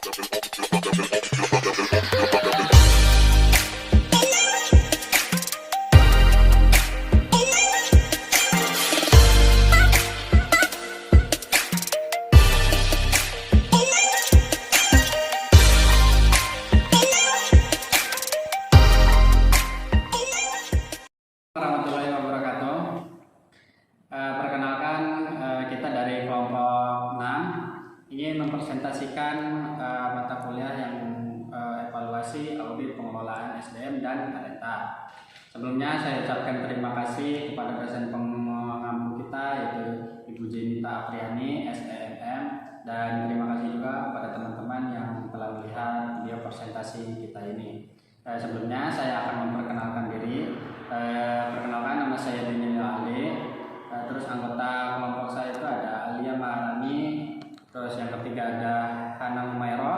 Warahmatullahi wabarakatuh. Perkenalkan, kita dari kelompok 6 ingin mempresentasikan mata kuliah yang evaluasi audit pengelolaan SDM dan talenta. Sebelumnya saya ucapkan terima kasih kepada dosen pengampu kita yaitu Ibu Jenita Apriani, SEMM, dan terima kasih juga kepada teman-teman yang telah melihat video presentasi kita ini. Sebelumnya saya akan memperkenalkan diri. Perkenalkan, nama saya Daniel Ali. Terus anggota kelompok saya itu ada Alia Maharani. Terus yang ketiga ada Hana Umairo,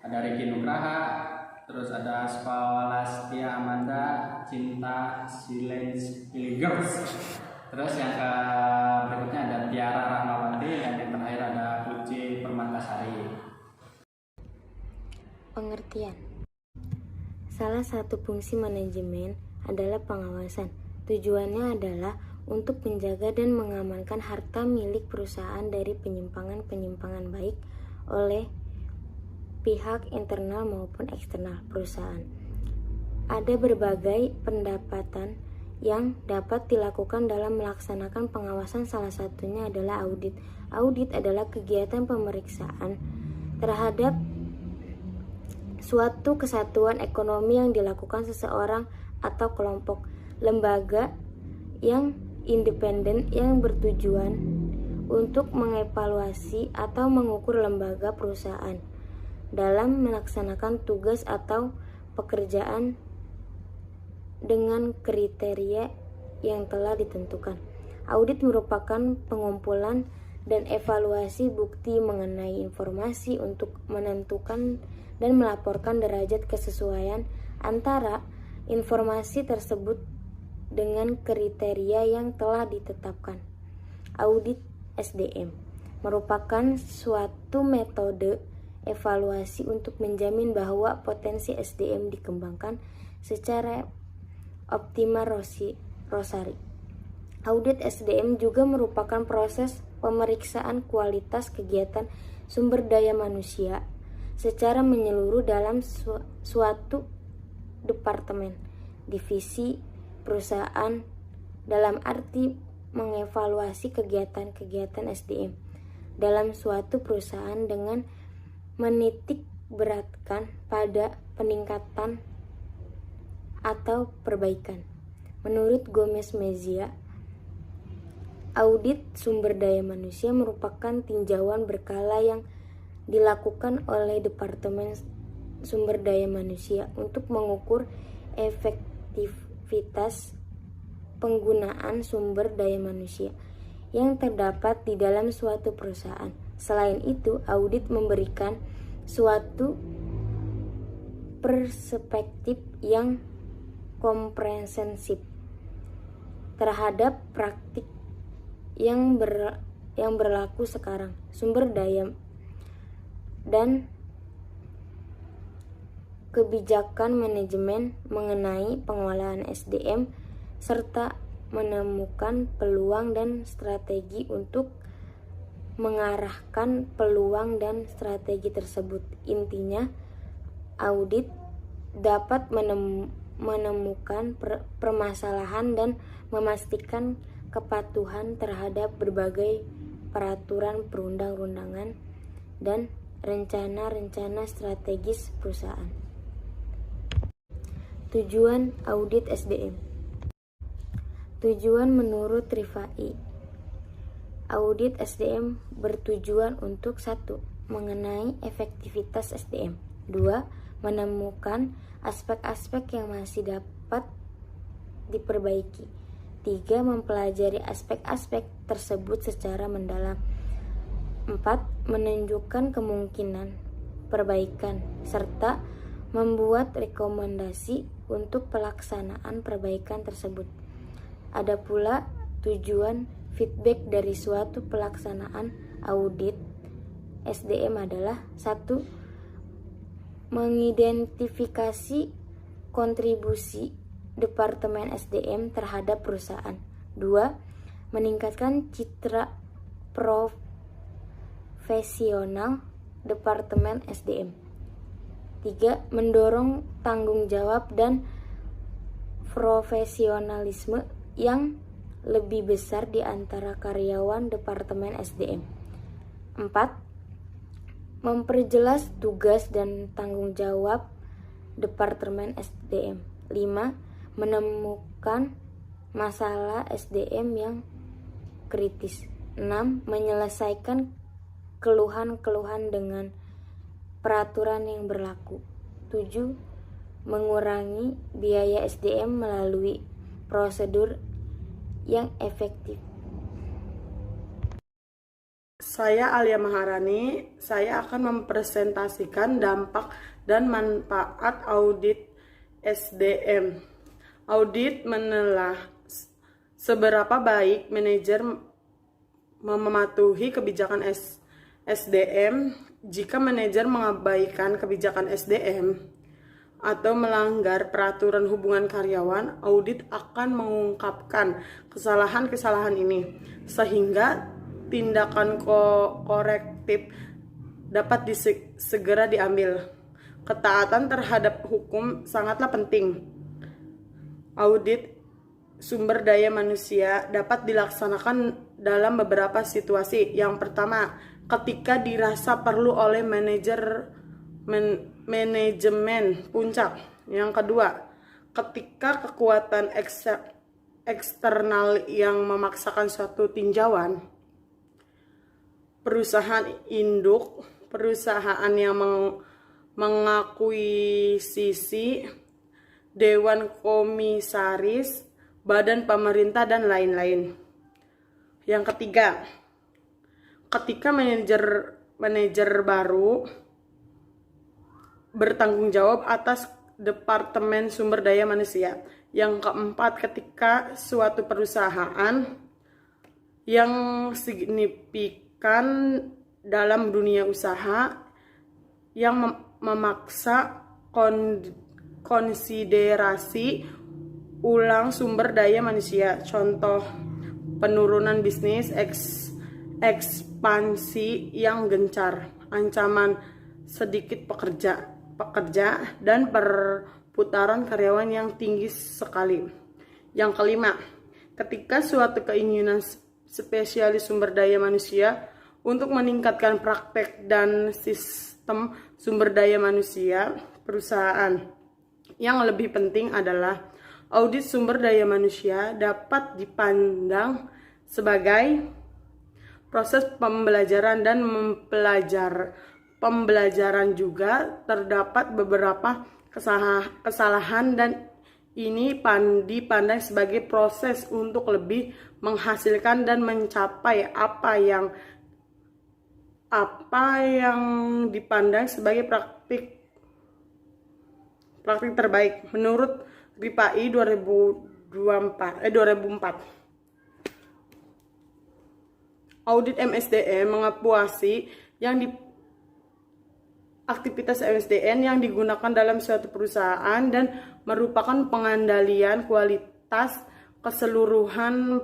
ada Riki Nugraha. Terus ada Spalastia Amanda, Cinta Silence Pilgers. Terus yang berikutnya ada Tiara Rahmawati, dan yang terakhir ada Puji Permatasari. Pengertian. Salah satu fungsi manajemen adalah pengawasan. Tujuannya adalah untuk menjaga dan mengamankan harta milik perusahaan dari penyimpangan-penyimpangan baik oleh pihak internal maupun eksternal perusahaan. Ada berbagai pendapatan yang dapat dilakukan dalam melaksanakan pengawasan, salah satunya adalah audit. Audit adalah kegiatan pemeriksaan terhadap suatu kesatuan ekonomi yang dilakukan seseorang atau kelompok lembaga yang independen yang bertujuan untuk mengevaluasi atau mengukur lembaga perusahaan dalam melaksanakan tugas atau pekerjaan dengan kriteria yang telah ditentukan. Audit merupakan pengumpulan dan evaluasi bukti mengenai informasi untuk menentukan dan melaporkan derajat kesesuaian antara informasi tersebut dengan kriteria yang telah ditetapkan. Audit SDM merupakan suatu metode evaluasi untuk menjamin bahwa potensi SDM dikembangkan secara optimal. Rosari. Audit SDM juga merupakan proses pemeriksaan kualitas kegiatan sumber daya manusia secara menyeluruh dalam suatu departemen, divisi, perusahaan, dalam arti mengevaluasi kegiatan-kegiatan SDM dalam suatu perusahaan dengan menitik beratkan pada peningkatan atau perbaikan. Menurut Gomez Mejia, audit sumber daya manusia merupakan tinjauan berkala yang dilakukan oleh Departemen Sumber Daya Manusia untuk mengukur efektivitas penggunaan sumber daya manusia yang terdapat di dalam suatu perusahaan. Selain itu, audit memberikan suatu perspektif yang komprehensif terhadap praktik yang berlaku sekarang, sumber daya dan kebijakan manajemen mengenai pengelolaan SDM, serta menemukan peluang dan strategi untuk mengarahkan peluang dan strategi tersebut. Intinya, audit dapat menemukan permasalahan dan memastikan kepatuhan terhadap berbagai peraturan perundang-undangan dan rencana-rencana strategis perusahaan. Tujuan audit SDM. Tujuan menurut Rifai, audit SDM bertujuan untuk 1. Mengenai efektivitas SDM. 2. Menemukan aspek-aspek yang masih dapat diperbaiki. 3. Mempelajari aspek-aspek tersebut secara mendalam. 4. Menunjukkan kemungkinan perbaikan serta membuat rekomendasi untuk pelaksanaan perbaikan tersebut. Ada pula tujuan feedback dari suatu pelaksanaan audit SDM adalah 1. mengidentifikasi kontribusi Departemen SDM terhadap perusahaan. 2. Meningkatkan citra profesional Departemen SDM. 3. Mendorong tanggung jawab dan profesionalisme yang lebih besar di antara karyawan Departemen SDM. 4. Memperjelas tugas dan tanggung jawab Departemen SDM. 5. Menemukan masalah SDM yang kritis. 6. Menyelesaikan keluhan-keluhan dengan peraturan yang berlaku. 7. Mengurangi biaya SDM melalui prosedur yang efektif. Saya Alia Maharani, saya akan mempresentasikan dampak dan manfaat audit SDM. Audit menelah seberapa baik manajer mematuhi kebijakan SDM. Jika manajer mengabaikan kebijakan SDM atau melanggar peraturan hubungan karyawan, audit akan mengungkapkan kesalahan-kesalahan ini sehingga tindakan korektif dapat segera diambil. Ketaatan terhadap hukum sangatlah penting. Audit sumber daya manusia dapat dilaksanakan dalam beberapa situasi. Yang pertama, ketika dirasa perlu oleh manajemen puncak. Yang kedua, ketika kekuatan eksternal yang memaksakan suatu tinjauan. Perusahaan induk, perusahaan yang mengakuisisi, dewan komisaris, badan pemerintah, dan lain-lain. Yang ketiga, ketika manajer baru bertanggung jawab atas Departemen Sumber Daya Manusia. Yang keempat, ketika suatu perusahaan yang signifikan dalam dunia usaha yang memaksa konsiderasi ulang sumber daya manusia. Contoh, penurunan bisnis, ekspansi yang gencar, ancaman sedikit pekerja, dan perputaran karyawan yang tinggi sekali. Yang kelima, ketika suatu keinginan spesialis sumber daya manusia untuk meningkatkan praktek dan sistem sumber daya manusia perusahaan. Yang lebih penting adalah audit sumber daya manusia dapat dipandang sebagai proses pembelajaran dan pembelajaran juga terdapat beberapa kesalahan dan ini dipandang sebagai proses untuk lebih menghasilkan dan mencapai apa yang dipandang sebagai praktik terbaik menurut RIPAI 2004. Audit MSDM mengevaluasi aktivitas MSDM yang digunakan dalam suatu perusahaan dan merupakan pengandalian kualitas keseluruhan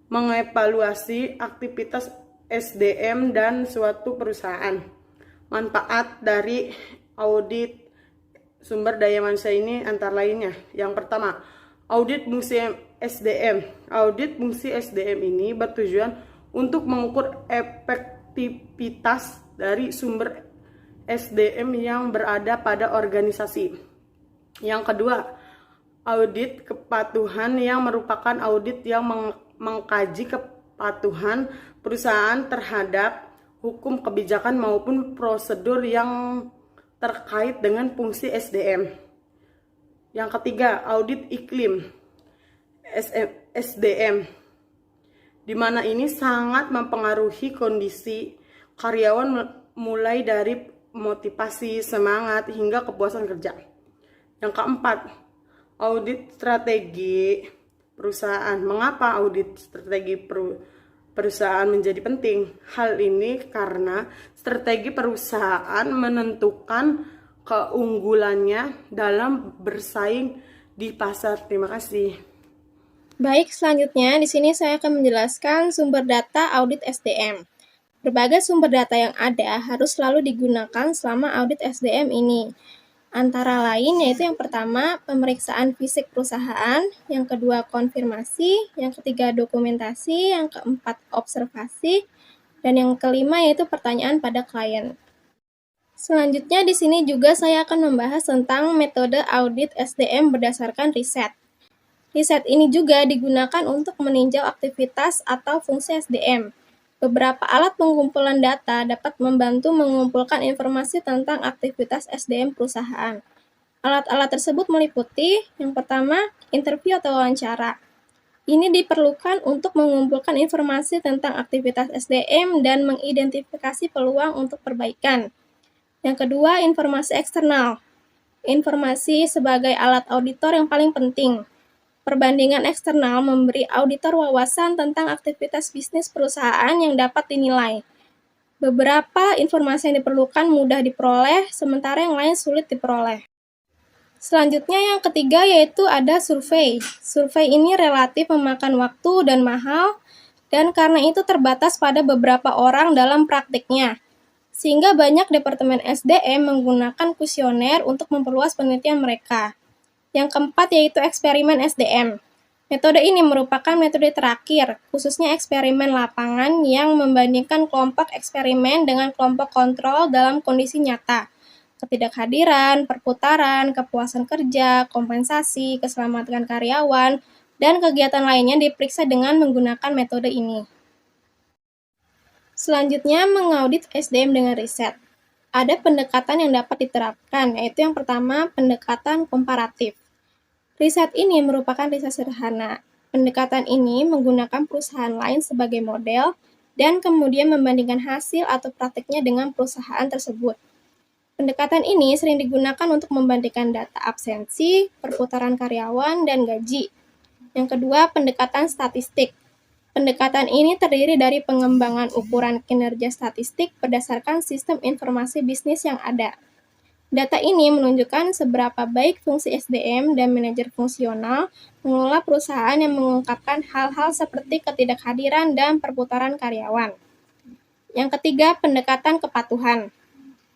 mengevaluasi aktivitas SDM dan suatu perusahaan. Manfaat dari audit sumber daya manusia ini antara lainnya. Yang pertama, audit fungsi SDM. Audit fungsi SDM ini bertujuan untuk mengukur efektivitas dari sumber SDM yang berada pada organisasi. Yang kedua, audit kepatuhan yang merupakan audit yang mengkaji kepatuhan perusahaan terhadap hukum, kebijakan maupun prosedur yang terkait dengan fungsi SDM. Yang ketiga, audit iklim SDM, di mana ini sangat mempengaruhi kondisi karyawan mulai dari motivasi, semangat, hingga kepuasan kerja. Yang keempat, audit strategi perusahaan. Mengapa audit strategi perusahaan menjadi penting. Hal ini karena strategi perusahaan menentukan keunggulannya dalam bersaing di pasar. Terima kasih. Baik, selanjutnya di sini saya akan menjelaskan sumber data audit SDM. Berbagai sumber data yang ada harus selalu digunakan selama audit SDM ini. Antara lain yaitu yang pertama pemeriksaan fisik perusahaan, yang kedua konfirmasi, yang ketiga dokumentasi, yang keempat observasi, dan yang kelima yaitu pertanyaan pada klien. Selanjutnya di sini juga saya akan membahas tentang metode audit SDM berdasarkan riset. Riset ini juga digunakan untuk meninjau aktivitas atau fungsi SDM. Beberapa alat pengumpulan data dapat membantu mengumpulkan informasi tentang aktivitas SDM perusahaan. Alat-alat tersebut meliputi, yang pertama, interview atau wawancara. Ini diperlukan untuk mengumpulkan informasi tentang aktivitas SDM dan mengidentifikasi peluang untuk perbaikan. Yang kedua, informasi eksternal. Informasi sebagai alat auditor yang paling penting. Perbandingan eksternal memberi auditor wawasan tentang aktivitas bisnis perusahaan yang dapat dinilai. Beberapa informasi yang diperlukan mudah diperoleh, sementara yang lain sulit diperoleh. Selanjutnya yang ketiga yaitu ada survei. Survei ini relatif memakan waktu dan mahal, dan karena itu terbatas pada beberapa orang dalam praktiknya. Sehingga banyak departemen SDM menggunakan kuesioner untuk memperluas penelitian mereka. Yang keempat yaitu eksperimen SDM. Metode ini merupakan metode terakhir, khususnya eksperimen lapangan yang membandingkan kelompok eksperimen dengan kelompok kontrol dalam kondisi nyata. Ketidakhadiran, perputaran, kepuasan kerja, kompensasi, keselamatan karyawan, dan kegiatan lainnya diperiksa dengan menggunakan metode ini. Selanjutnya, mengaudit SDM dengan riset. Ada pendekatan yang dapat diterapkan, yaitu yang pertama, pendekatan komparatif. Riset ini merupakan riset sederhana. Pendekatan ini menggunakan perusahaan lain sebagai model dan kemudian membandingkan hasil atau praktiknya dengan perusahaan tersebut. Pendekatan ini sering digunakan untuk membandingkan data absensi, perputaran karyawan, dan gaji. Yang kedua, pendekatan statistik. Pendekatan ini terdiri dari pengembangan ukuran kinerja statistik berdasarkan sistem informasi bisnis yang ada. Data ini menunjukkan seberapa baik fungsi SDM dan manajer fungsional mengelola perusahaan yang mengungkapkan hal-hal seperti ketidakhadiran dan perputaran karyawan. Yang ketiga, pendekatan kepatuhan.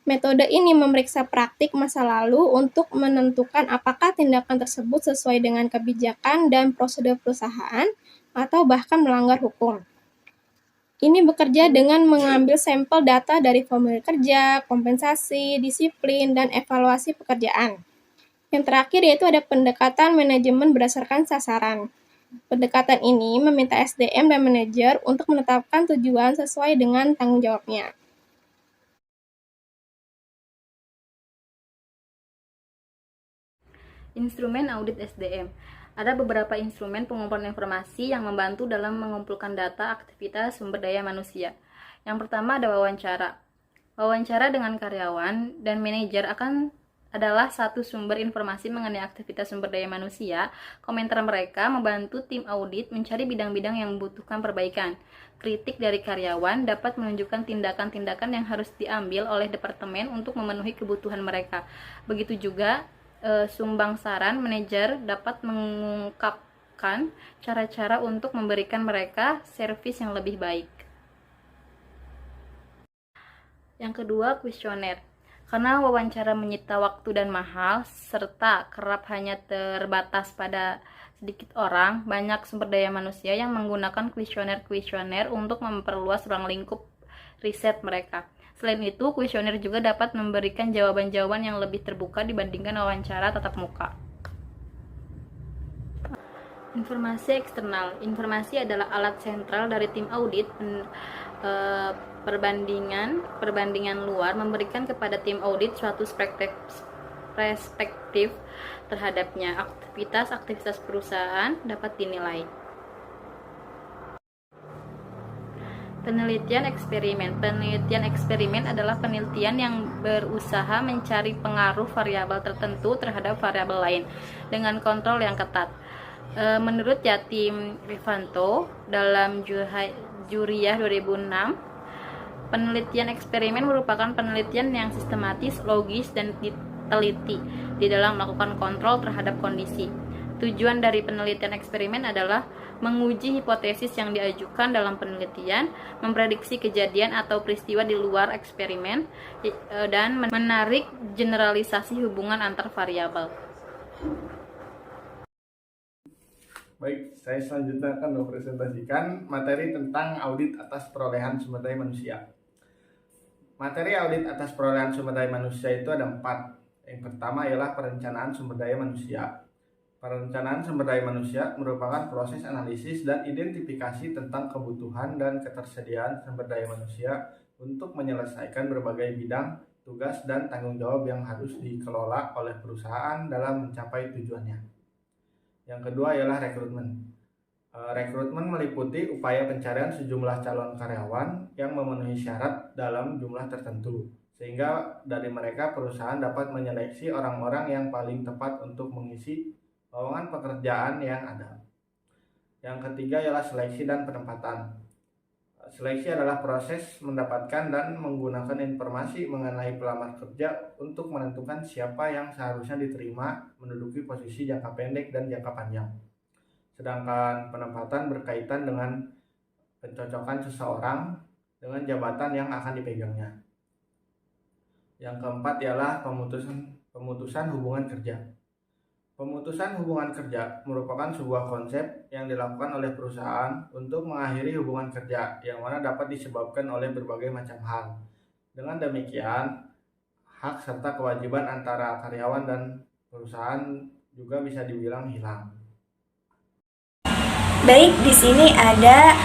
Metode ini memeriksa praktik masa lalu untuk menentukan apakah tindakan tersebut sesuai dengan kebijakan dan prosedur perusahaan atau bahkan melanggar hukum. Ini bekerja dengan mengambil sampel data dari formulir kerja, kompensasi, disiplin, dan evaluasi pekerjaan. Yang terakhir yaitu ada pendekatan manajemen berdasarkan sasaran. Pendekatan ini meminta SDM dan manajer untuk menetapkan tujuan sesuai dengan tanggung jawabnya. Instrumen audit SDM. Ada beberapa instrumen pengumpulan informasi yang membantu dalam mengumpulkan data aktivitas sumber daya manusia. Yang pertama ada wawancara. Wawancara dengan karyawan dan manajer adalah satu sumber informasi mengenai aktivitas sumber daya manusia. Komentar mereka membantu tim audit mencari bidang-bidang yang membutuhkan perbaikan. Kritik dari karyawan dapat menunjukkan tindakan-tindakan yang harus diambil oleh departemen untuk memenuhi kebutuhan mereka. Begitu juga sumbang saran manajer dapat mengungkapkan cara-cara untuk memberikan mereka servis yang lebih baik. Yang kedua, kuesioner. Karena wawancara menyita waktu dan mahal, serta kerap hanya terbatas pada sedikit orang, banyak sumber daya manusia yang menggunakan kuesioner untuk memperluas ruang lingkup riset mereka. Selain itu, kuesioner juga dapat memberikan jawaban-jawaban yang lebih terbuka dibandingkan wawancara tatap muka. Informasi eksternal. Informasi adalah alat sentral dari tim audit. Perbandingan luar memberikan kepada tim audit suatu perspektif terhadapnya. Aktivitas perusahaan dapat dinilai. Penelitian eksperimen. Penelitian eksperimen adalah penelitian yang berusaha mencari pengaruh variabel tertentu terhadap variabel lain dengan kontrol yang ketat. Menurut Yatim Rifanto dalam Juriyah 2006. Penelitian eksperimen merupakan penelitian yang sistematis, logis, dan teliti di dalam melakukan kontrol terhadap kondisi. Tujuan dari penelitian eksperimen adalah menguji hipotesis yang diajukan dalam penelitian, memprediksi kejadian atau peristiwa di luar eksperimen, dan menarik generalisasi hubungan antar variabel. Baik, saya selanjutnya akan mempresentasikan materi tentang audit atas perolehan sumber daya manusia. Materi audit atas perolehan sumber daya manusia itu ada 4. Yang pertama ialah perencanaan sumber daya manusia. Perencanaan sumber daya manusia merupakan proses analisis dan identifikasi tentang kebutuhan dan ketersediaan sumber daya manusia untuk menyelesaikan berbagai bidang, tugas, dan tanggung jawab yang harus dikelola oleh perusahaan dalam mencapai tujuannya. Yang kedua ialah rekrutmen. Rekrutmen meliputi upaya pencarian sejumlah calon karyawan yang memenuhi syarat dalam jumlah tertentu, sehingga dari mereka perusahaan dapat menyeleksi orang-orang yang paling tepat untuk mengisi lowongan pekerjaan yang ada. Yang ketiga ialah seleksi dan penempatan. Seleksi adalah proses mendapatkan dan menggunakan informasi mengenai pelamar kerja untuk menentukan siapa yang seharusnya diterima menduduki posisi jangka pendek dan jangka panjang. Sedangkan penempatan berkaitan dengan pencocokan seseorang dengan jabatan yang akan dipegangnya. Yang keempat ialah pemutusan hubungan kerja. Pemutusan hubungan kerja merupakan sebuah konsep yang dilakukan oleh perusahaan untuk mengakhiri hubungan kerja yang mana dapat disebabkan oleh berbagai macam hal. Dengan demikian, hak serta kewajiban antara karyawan dan perusahaan juga bisa dibilang hilang. Baik, di sini ada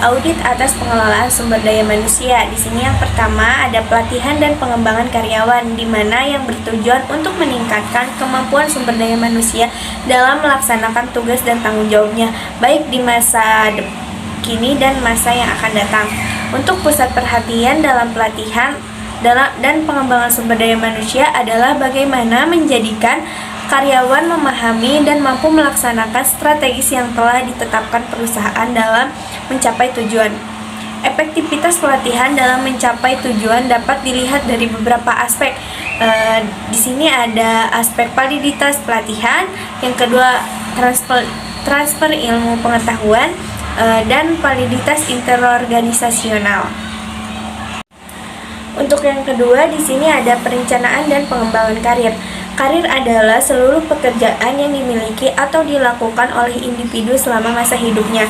audit atas pengelolaan sumber daya manusia. Di sini yang pertama ada pelatihan dan pengembangan karyawan, di mana yang bertujuan untuk meningkatkan kemampuan sumber daya manusia dalam melaksanakan tugas dan tanggung jawabnya, baik di masa kini dan masa yang akan datang. Untuk pusat perhatian dalam pelatihan dan pengembangan sumber daya manusia adalah bagaimana menjadikan karyawan memahami dan mampu melaksanakan strategis yang telah ditetapkan perusahaan dalam mencapai tujuan. Efektivitas pelatihan dalam mencapai tujuan dapat dilihat dari beberapa aspek. Di sini ada aspek validitas pelatihan, yang kedua transfer ilmu pengetahuan, dan validitas interorganisasional. Untuk yang kedua, di sini ada perencanaan dan pengembangan karir. Karir adalah seluruh pekerjaan yang dimiliki atau dilakukan oleh individu selama masa hidupnya.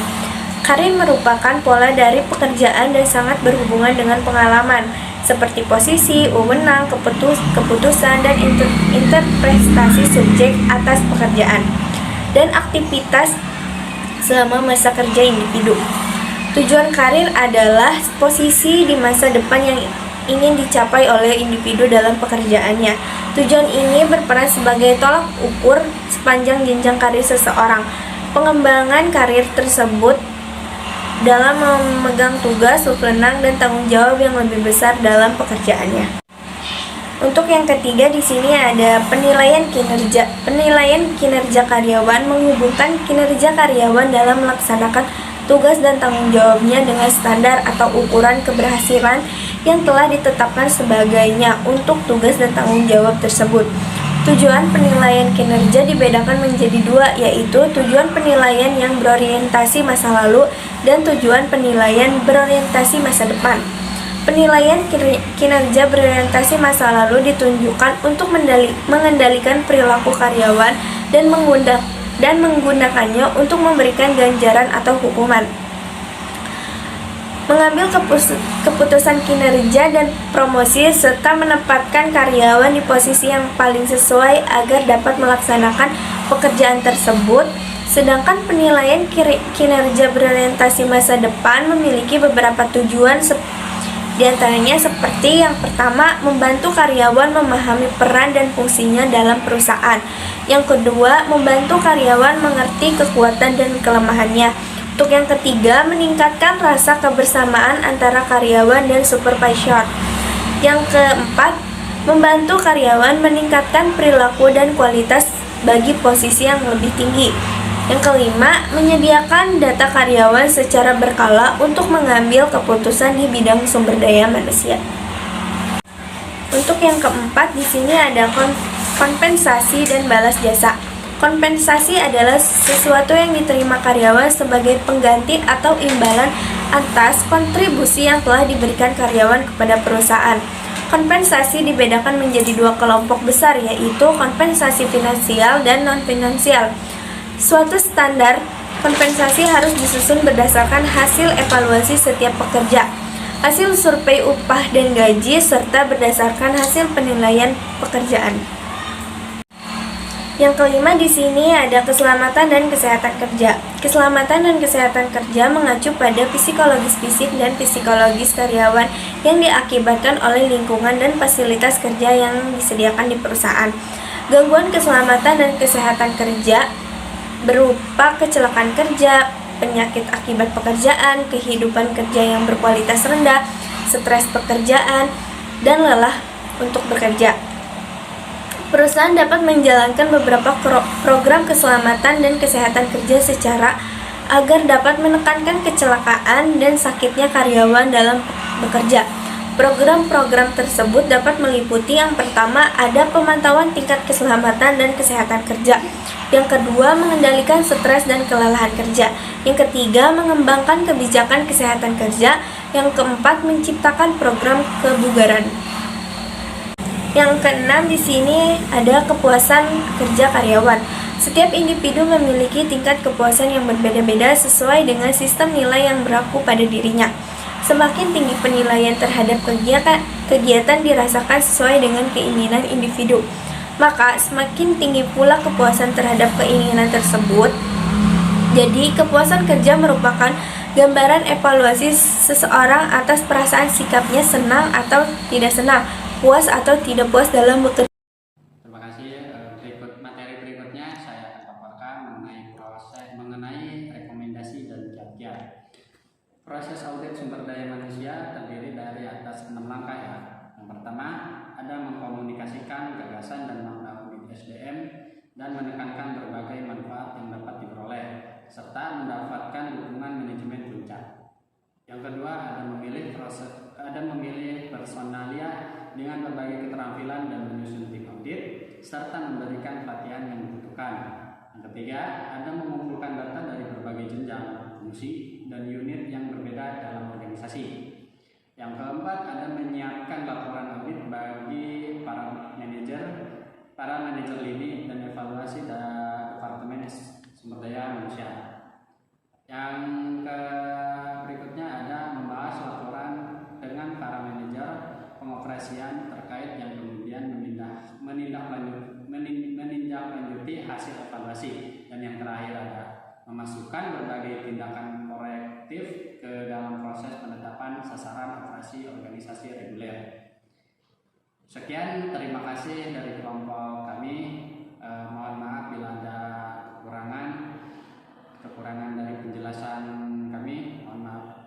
Karir merupakan pola dari pekerjaan dan sangat berhubungan dengan pengalaman, seperti posisi, wewenang, keputusan, dan interpretasi subjek atas pekerjaan, dan aktivitas selama masa kerja individu. Tujuan karir adalah posisi di masa depan yang ingin dicapai oleh individu dalam pekerjaannya. Tujuan ini berperan sebagai tolak ukur sepanjang jenjang karir seseorang. Pengembangan karir tersebut dalam memegang tugas, wewenang, dan tanggung jawab yang lebih besar dalam pekerjaannya. Untuk yang ketiga, di sini ada penilaian kinerja. Penilaian kinerja karyawan menghubungkan kinerja karyawan dalam melaksanakan tugas dan tanggung jawabnya dengan standar atau ukuran keberhasilan yang telah ditetapkan sebagainya untuk tugas dan tanggung jawab tersebut. Tujuan penilaian kinerja dibedakan menjadi dua, yaitu tujuan penilaian yang berorientasi masa lalu dan tujuan penilaian berorientasi masa depan. Penilaian kinerja berorientasi masa lalu ditunjukkan untuk mengendalikan perilaku karyawan dan menggunakannya untuk memberikan ganjaran atau hukuman. Mengambil keputusan kinerja dan promosi serta menempatkan karyawan di posisi yang paling sesuai agar dapat melaksanakan pekerjaan tersebut. Sedangkan penilaian kinerja berorientasi masa depan memiliki beberapa tujuan, di antaranya seperti yang pertama, membantu karyawan memahami peran dan fungsinya dalam perusahaan. Yang kedua, membantu karyawan mengerti kekuatan dan kelemahannya. Untuk yang ketiga, meningkatkan rasa kebersamaan antara karyawan dan supervisor. Yang keempat, membantu karyawan meningkatkan perilaku dan kualitas bagi posisi yang lebih tinggi. Yang kelima, menyediakan data karyawan secara berkala untuk mengambil keputusan di bidang sumber daya manusia. Untuk yang keempat, di sini ada kompensasi dan balas jasa. Kompensasi adalah sesuatu yang diterima karyawan sebagai pengganti atau imbalan atas kontribusi yang telah diberikan karyawan kepada perusahaan. Kompensasi dibedakan menjadi dua kelompok besar, yaitu kompensasi finansial dan non-finansial. Suatu standar kompensasi harus disusun berdasarkan hasil evaluasi setiap pekerja, hasil survei upah dan gaji, serta berdasarkan hasil penilaian pekerjaan. Yang kelima di sini ada keselamatan dan kesehatan kerja. Keselamatan dan kesehatan kerja mengacu pada psikologis fisik dan psikologis karyawan yang diakibatkan oleh lingkungan dan fasilitas kerja yang disediakan di perusahaan. Gangguan keselamatan dan kesehatan kerja berupa kecelakaan kerja, penyakit akibat pekerjaan, kehidupan kerja yang berkualitas rendah, stres pekerjaan, dan lelah untuk bekerja. Perusahaan dapat menjalankan beberapa program keselamatan dan kesehatan kerja secara agar dapat menekankan kecelakaan dan sakitnya karyawan dalam bekerja. Program-program tersebut dapat meliputi yang pertama ada pemantauan tingkat keselamatan dan kesehatan kerja. Yang kedua, mengendalikan stres dan kelelahan kerja. Yang ketiga, mengembangkan kebijakan kesehatan kerja. Yang keempat, menciptakan program kebugaran. Yang keenam di sini ada kepuasan kerja karyawan. Setiap individu memiliki tingkat kepuasan yang berbeda-beda sesuai dengan sistem nilai yang berlaku pada dirinya. Semakin tinggi penilaian terhadap kegiatan dirasakan sesuai dengan keinginan individu, maka semakin tinggi pula kepuasan terhadap keinginan tersebut. Jadi, kepuasan kerja merupakan gambaran evaluasi seseorang atas perasaan sikapnya senang atau tidak senang, puas atau tidak puas dalam bekerja. Terima kasih. Materi berikutnya saya akan paparkan mengenai rekomendasi dan kiat-kiat. Proses audit sumber daya manusia terdiri dari atas 6 langkah ya. Yang pertama, ada mengkomunikasikan gagasan dan makna audit SDM dan menekankan berbagai manfaat yang dapat diperoleh serta mendapatkan dukungan manajemen puncak. Yang kedua, ada memilih personalia dengan berbagai keterampilan dan menyusun tim audit serta memberikan pelatihan yang dibutuhkan. Yang ketiga, ada mengumpulkan data dari berbagai jenjang, fungsi, dan unit yang berbeda dalam organisasi. Yang keempat, ada menyiapkan laporan audit bagi para manajer lini dan evaluasi departemen sumber daya manusia. Yang berikutnya ada membahas laporan dengan para manajer pengoperasian terkait yang kemudian menindaklanjuti hasil evaluasi. Dan yang terakhir ada memasukkan berbagai tindakan korektif ke dalam proses penetapan sasaran operasi organisasi reguler. Sekian, terima kasih dari kelompok kami. Mohon maaf bila ada kekurangan dari penjelasan kami. Mohon maaf.